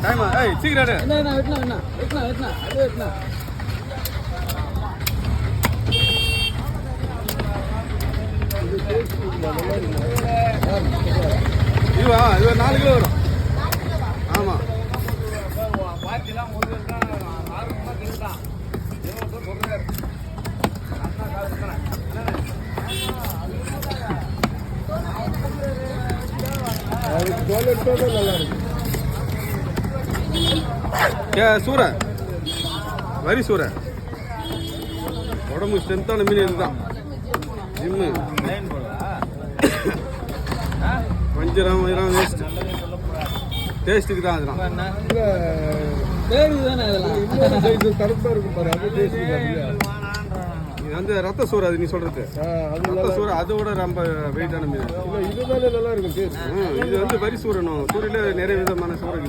டைமா ஏய் சீக்கிரம் என்ன வெட்டலாம் அது வெட்டலாம் இது 4 கிலோ வரும். ஆமா சூரை வரி சூரை உடம்பு ஸ்ட்ரென்த்தான மீன் இதுதான். ஜிம்மு வஞ்சிரம் வேஸ்ட் டேஸ்ட்டுக்கு தான் அதெல்லாம் இது வந்து ரத்த சூறு. அது நீ சொல்றது ரத்த சூறு அதோட ரொம்ப வெயிட்டான மீன். இதுதானே நல்லா இருக்கும். இது வந்து வரி சூரணும். சூரில் நிறைய விதமான சூறு.